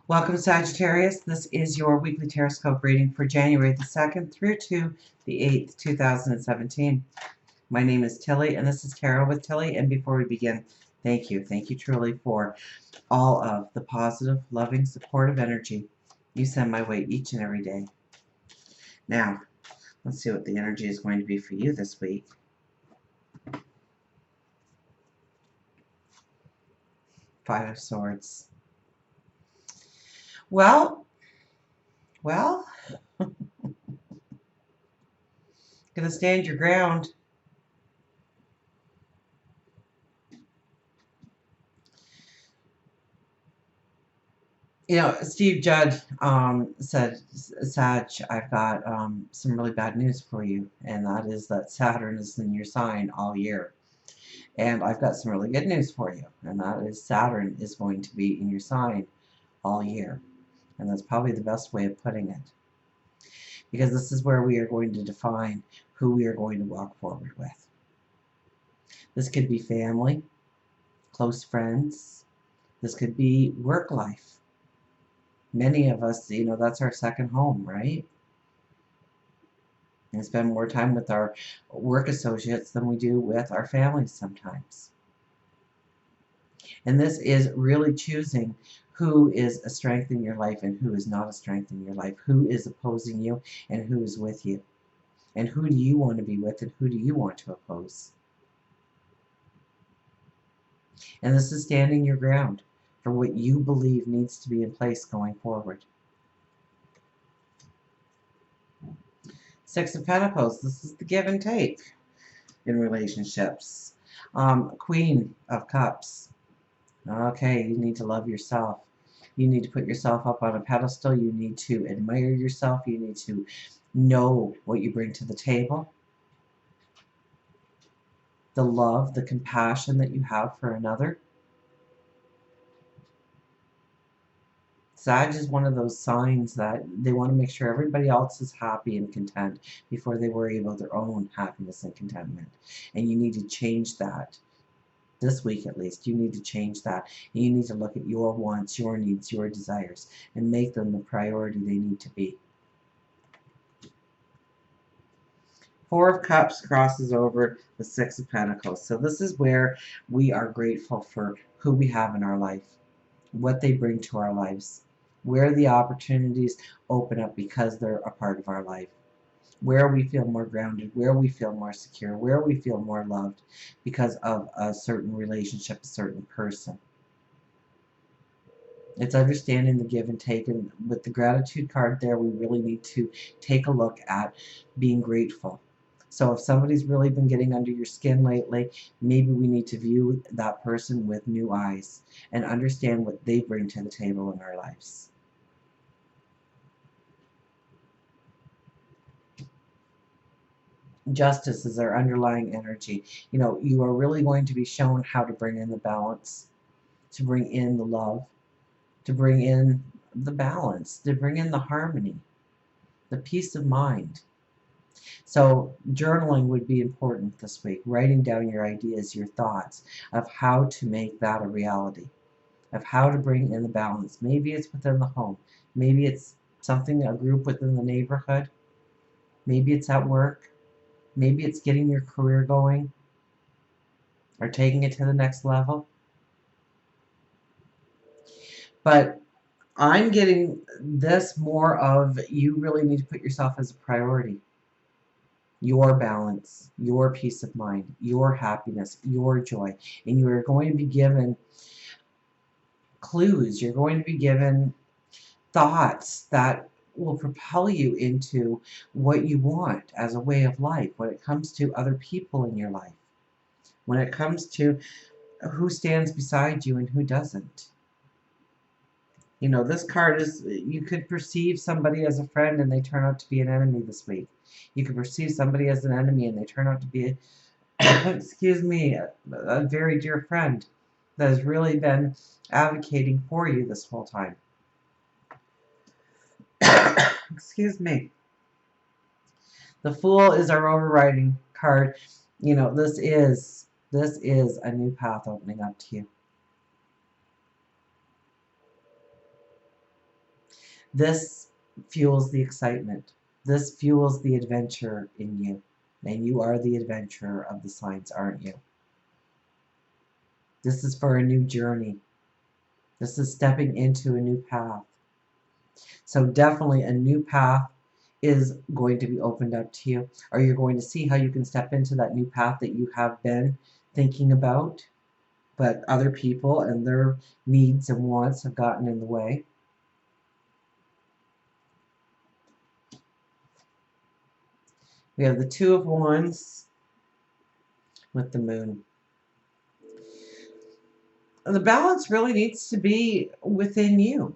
Welcome, Sagittarius. This is your weekly Teroscope reading for January the 2nd through to the 8th, 2017. My name is Tilly, and this is Carol with Tilly. And before we begin, thank you. Thank you truly for all of the positive, loving, supportive energy you send my way each and every day. Now, let's see what the energy is going to be for you this week. Five of Swords. Well, gonna stand your ground. You know, Steve Judd said, Sag, I've got some really bad news for you, and that is that Saturn is in your sign all year. And I've got some really good news for you, and that is Saturn is going to be in your sign all year. And that's probably the best way of putting it. Because this is where we are going to define who we are going to walk forward with. This could be family, close friends. This could be work life. Many of us, you know, that's our second home, right? And spend more time with our work associates than we do with our families sometimes. And this is really choosing who is a strength in your life and who is not a strength in your life, who is opposing you and who is with you, and who do you want to be with and who do you want to oppose. And this is standing your ground for what you believe needs to be in place going forward. Six of Pentacles, this is the give and take in relationships. Queen of Cups. Okay, you need to love yourself. You need to put yourself up on a pedestal. You need to admire yourself. You need to know what you bring to the table. The love, the compassion that you have for another. Sag is one of those signs that they want to make sure everybody else is happy and content before they worry about their own happiness and contentment. And you need to change that. This week at least, you need to change that. And you need to look at your wants, your needs, your desires, and make them the priority they need to be. Four of Cups crosses over the Six of Pentacles. So this is where we are grateful for who we have in our life, what they bring to our lives, where the opportunities open up because they're a part of our life, where we feel more grounded, where we feel more secure, where we feel more loved because of a certain relationship, a certain person. It's understanding the give and take, and with the gratitude card there, we really need to take a look at being grateful. So if somebody's really been getting under your skin lately, maybe we need to view that person with new eyes and understand what they bring to the table in our lives. Justice is our underlying energy. You know, you are really going to be shown how to bring in the balance, to bring in the love, to bring in the balance, to bring in the harmony, the peace of mind. So journaling would be important this week, writing down your ideas, your thoughts of how to make that a reality, of how to bring in the balance. Maybe it's within the home. Maybe it's something, a group within the neighborhood. Maybe it's at work. Maybe it's getting your career going or taking it to the next level. But I'm getting this more of you really need to put yourself as a priority. Your balance, your peace of mind, your happiness, your joy. And you are going to be given clues. You're going to be given thoughts that will propel you into what you want as a way of life when it comes to other people in your life, when it comes to who stands beside you and who doesn't. You know, this card is, you could perceive somebody as a friend and they turn out to be an enemy this week. You could perceive somebody as an enemy and they turn out to be, excuse me, a very dear friend that has really been advocating for you this whole time. Excuse me. The Fool is our overriding card. You know, this is a new path opening up to you. This fuels the excitement. This fuels the adventure in you. And you are the adventurer of the signs, aren't you? This is for a new journey. This is stepping into a new path. So definitely a new path is going to be opened up to you, or you're going to see how you can step into that new path that you have been thinking about, but other people and their needs and wants have gotten in the way. We have the Two of Wands with the Moon. And the balance really needs to be within you.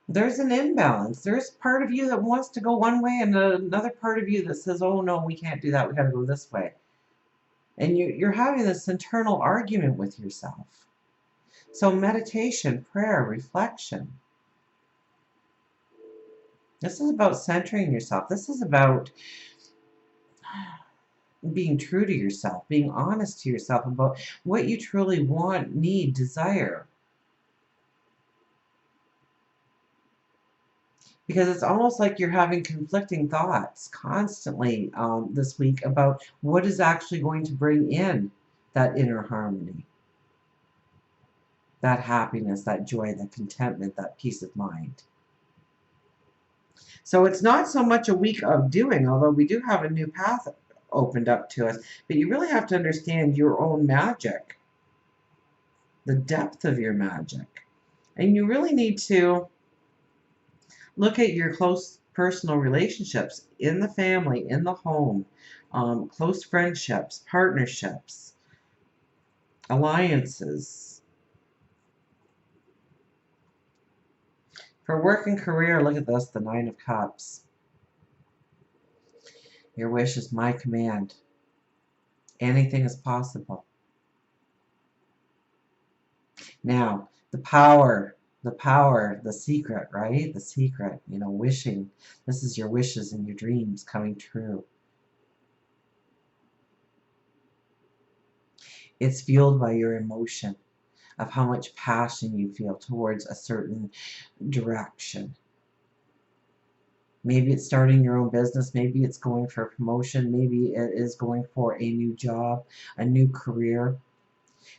There's an imbalance. There's part of you that wants to go one way and another part of you that says, oh no, we can't do that. We got to go this way. And you're having this internal argument with yourself. So meditation, prayer, reflection. This is about centering yourself. This is about being true to yourself, being honest to yourself about what you truly want, need, desire. Because it's almost like you're having conflicting thoughts constantly this week about what is actually going to bring in that inner harmony, that happiness, that joy, that contentment, that peace of mind. So it's not so much a week of doing, although we do have a new path opened up to us, but you really have to understand your own magic, the depth of your magic. And you really need to look at your close personal relationships in the family, in the home, close friendships, partnerships, alliances. For work and career, look at this, the Nine of Cups. Your wish is my command. Anything is possible. Now, the power, the secret, right? The secret, wishing. This is your wishes and your dreams coming true. It's fueled by your emotion of how much passion you feel towards a certain direction. Maybe it's starting your own business. Maybe it's going for a promotion. Maybe it is going for a new job, a new career,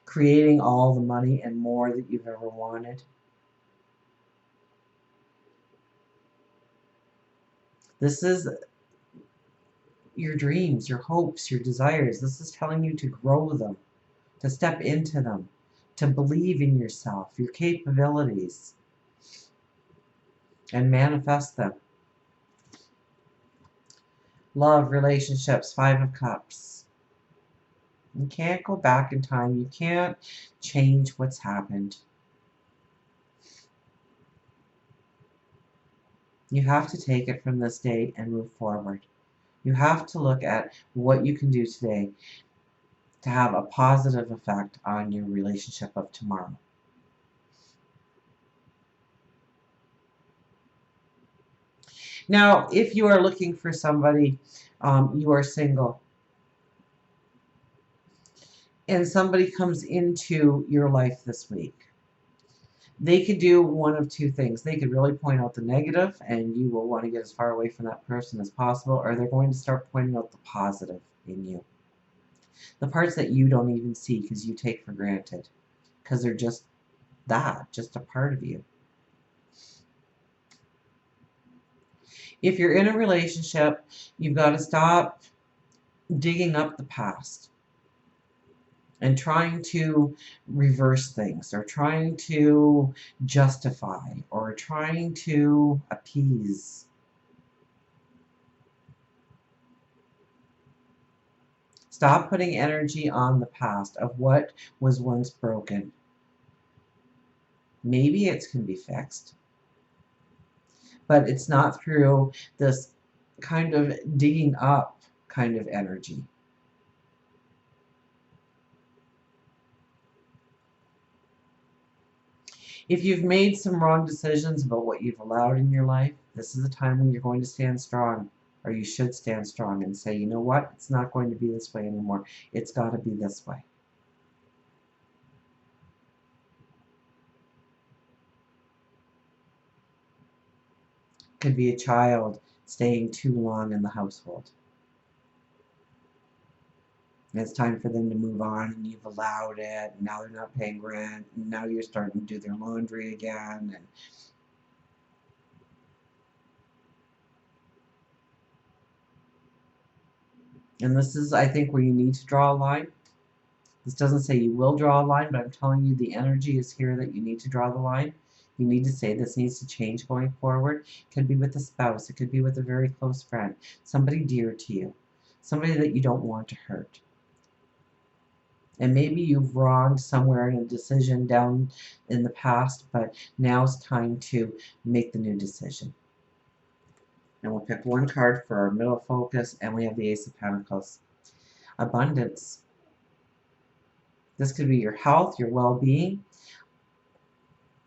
creating all the money and more that you've ever wanted. This is your dreams, your hopes, your desires. This is telling you to grow them, to step into them, to believe in yourself, your capabilities, and manifest them. Love, relationships, Five of Cups. You can't go back in time. You can't change what's happened. You have to take it from this day and move forward. You have to look at what you can do today to have a positive effect on your relationship of tomorrow. Now, if you are looking for somebody, you are single, and somebody comes into your life this week, they could do one of two things. They could really point out the negative, and you will want to get as far away from that person as possible, or they're going to start pointing out the positive in you. The parts that you don't even see because you take for granted, because they're just a part of you. If you're in a relationship, you've got to stop digging up the past and trying to reverse things, or trying to justify, or trying to appease. Stop putting energy on the past of what was once broken. Maybe it can be fixed, but it's not through this kind of digging up kind of energy. If you've made some wrong decisions about what you've allowed in your life, this is the time when you're going to stand strong, or you should stand strong and say, you know what, it's not going to be this way anymore. It's got to be this way. Could be a child staying too long in the household. And it's time for them to move on, and you've allowed it. And now they're not paying rent. And now you're starting to do their laundry again. And this is, I think, where you need to draw a line. This doesn't say you will draw a line, but I'm telling you the energy is here that you need to draw the line. You need to say this needs to change going forward. It could be with a spouse. It could be with a very close friend. Somebody dear to you. Somebody that you don't want to hurt. And maybe you've wronged somewhere in a decision down in the past, but now's time to make the new decision. And we'll pick one card for our middle focus, and we have the Ace of Pentacles. Abundance. This could be your health, your well-being.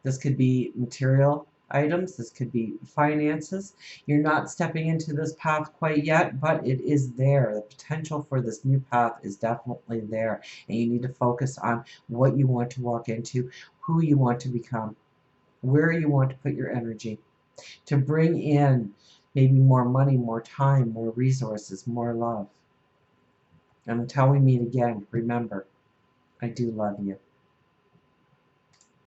This could be material items. This could be finances. You're not stepping into this path quite yet, but it is there. The potential for this new path is definitely there. And you need to focus on what you want to walk into, who you want to become, where you want to put your energy, to bring in maybe more money, more time, more resources, more love. And until we meet again, remember, I do love you.